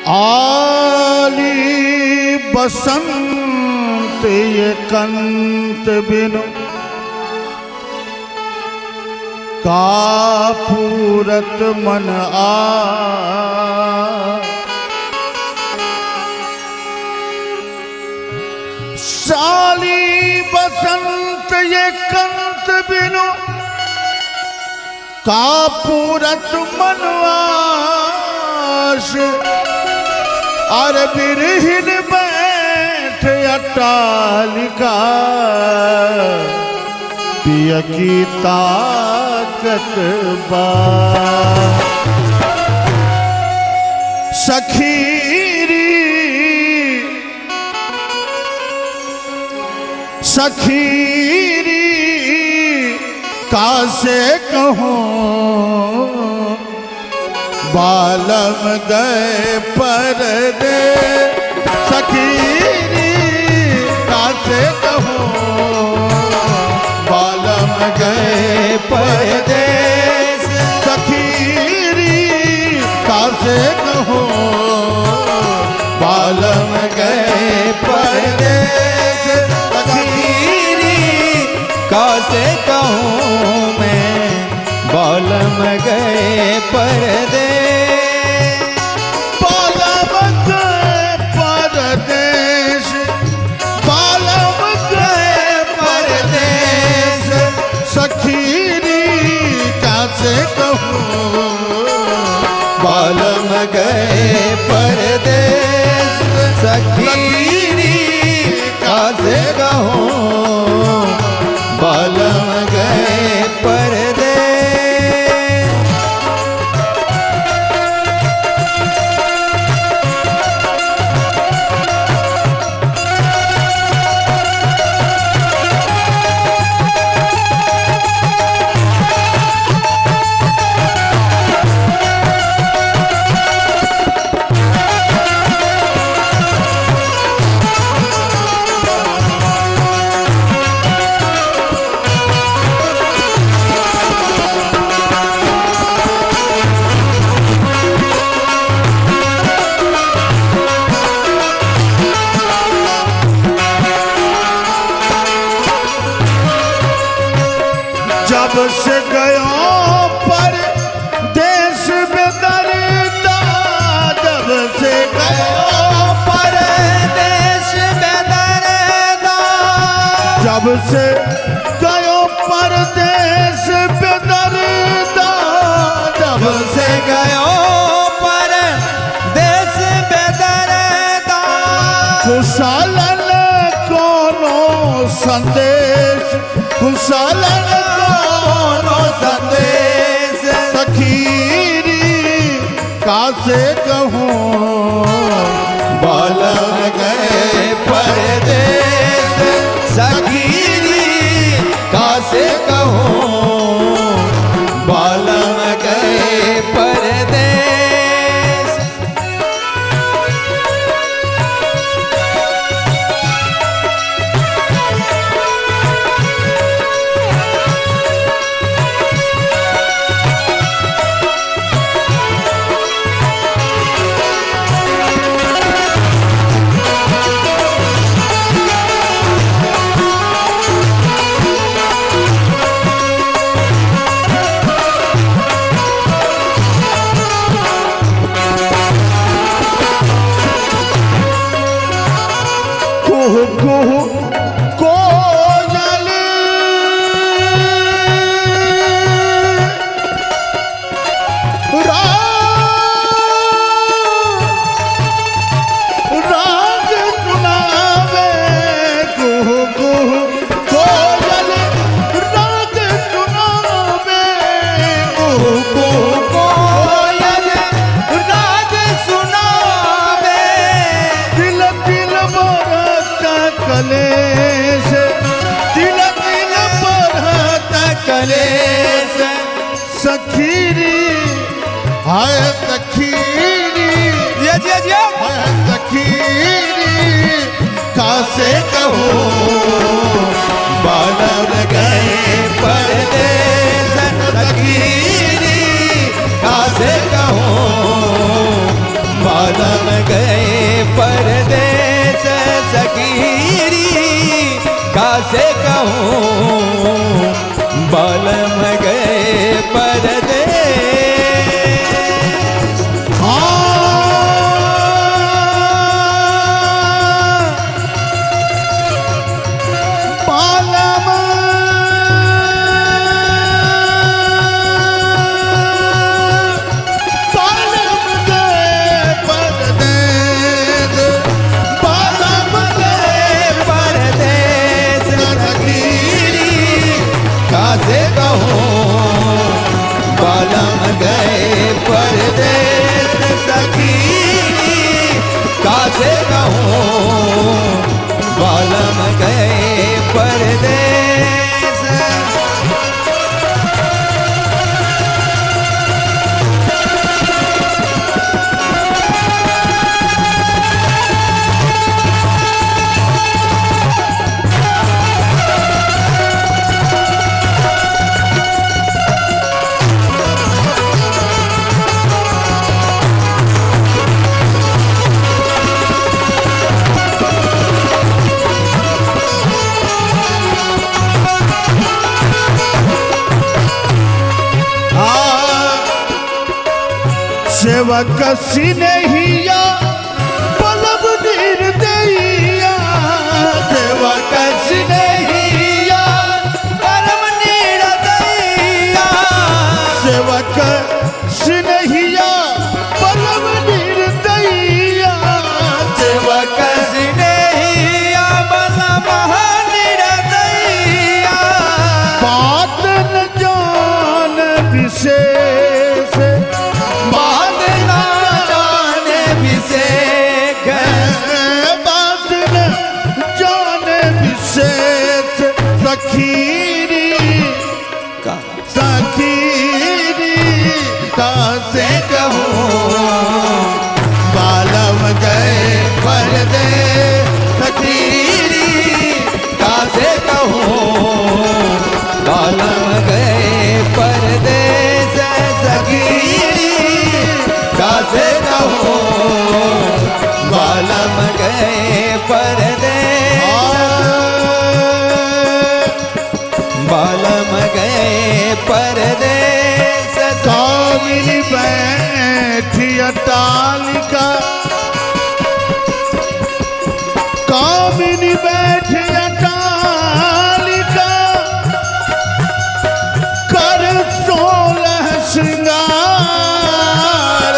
आली बसंत ये कंत बिनु कापूरत मन आ साली बसंत ये कंत बिनु कापूरत मनवास और बिरहिन बैठ अट्टालिका पिया की ताकत बा सखीरी सखीरी कासे कहूँ बालम गए परदे सखीरी कासे कहूँ बालम गए परदेस सखीरी कासे कहूँ बालम गए परदेस सखीरी कासे कहूँ मैं बालम गए परदेस बालम गए परदेस सखीरी कासे कहूँ बालम गए परदेस जब से गयो पर देश में दर्दा जब से गयो पर देश में दर्दा जब से गयो पर देश में दर्दा जब से गयो पर देश में दर्दा कुशलन कोनो संदेश कुशलन संदेश सखीरी कासे कहूँ बालम गए परदेस सखीरी कासे कहूँ बालम गए परदेस कोयल राग सुनावे कुहू कुहू कोयल राग सुनावे कुहू कुहू कोयल राग सुनावे दिल दिल बरत कलेश दिल दिल बरत कलेस सखीरी हाय सखीरी हाय सखीरी कासे कहूँ बालम गए परदेस सखीरी कासे कहूँ बालम गए परदेस सखीरी कासे कहूँ बालम गए परदेस कासे कहूँ बालम गए परदेस सखी कासे कहूँ बालम गए परदेस सेवक सिनहिया पलब निर्दयिया सेवक सिनहिया परम निर्दयिया सेवक सिनहिया पलब निर्दयिया सेवक सिनहिया परम निर्दयिया बात न जान विशेष बात न जाने विशेष बात न जाने विशेष सखीरी सखीरी कासे कहूँ बालम गए परदेस सखीरी कासे कहूँ बालम गए परदेस सखीरी कासे कहूँ बालम गए परदेस बालम गए परदेस कामिनी बैठी अटालिका कामिनी बैठी अटालिका कर 16 श्रृंगार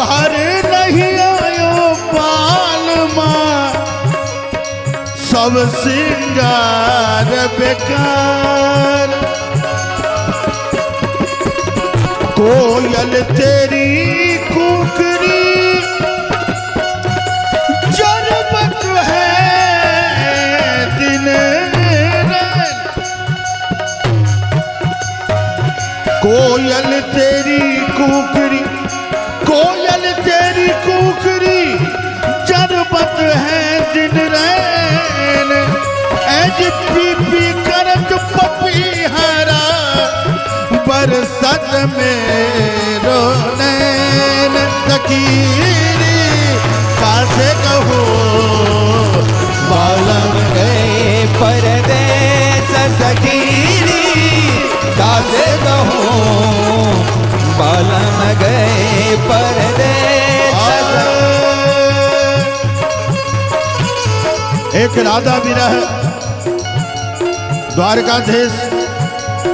घर नहीं आयो पालमा सब श्रृंगार बेकार कोयल तेरी कुकरी जरबत है दिन रात कोयल तेरी कुकरी कोयल तेरी कुकरी जरबत है दिन रैन ऐज पी करत पपी हरा बरसत में रोनैन सकीरी कासे कहूँ बालम गए परदेस सखीरी कासे कहूँ बालम गए परदेस एक राधा विरह द्वारकाधीश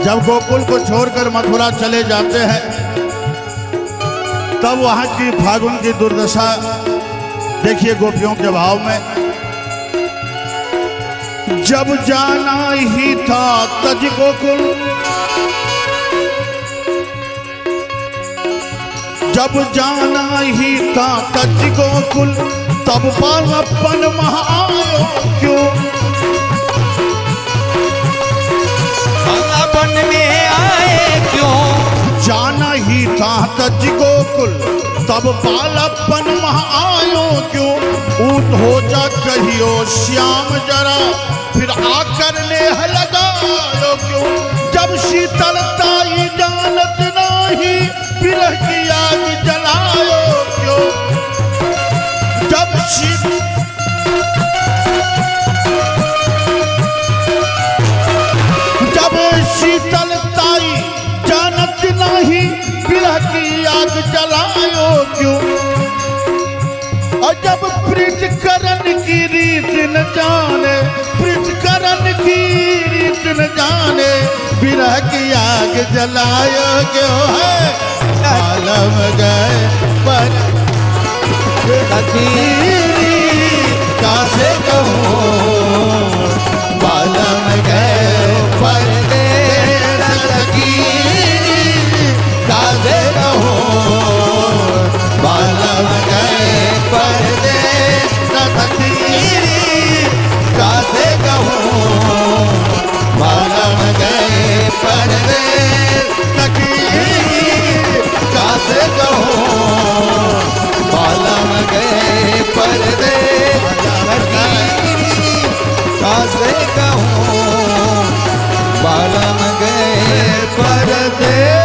जब गोकुल को छोड़कर मथुरा चले जाते हैं तब वहां की फागुन की दुर्दशा देखिए गोपियों के भाव में। जब जाना ही था तज गोकुल जब जाना ही था तज गोकुल तब बालपन महायो क्यों बालपन में आए क्यों जाना ही था तज गोकुल तब बालपन महायो क्यों ऊट हो जा कहियो श्याम जरा फिर आकर नेह लगायो क्यों जब शीतलता जानत नाही विरह की आग जलायो जलायो क्यों। और जब प्रीत करन की रीत न जाने, प्रीत करन की रीत न जाने, विरह की आग जलायो क्यों है। बालम गए पर सखी कासे कहूँ, बालम गए परदेस सखी कासे कहूँ, बालम गए परदेस सखी कासे कहूँ, बालम गए परदेस सखी कासे कहूँ, बालम गए परदेस सखी कासे कहूँ, बालम गए परदेस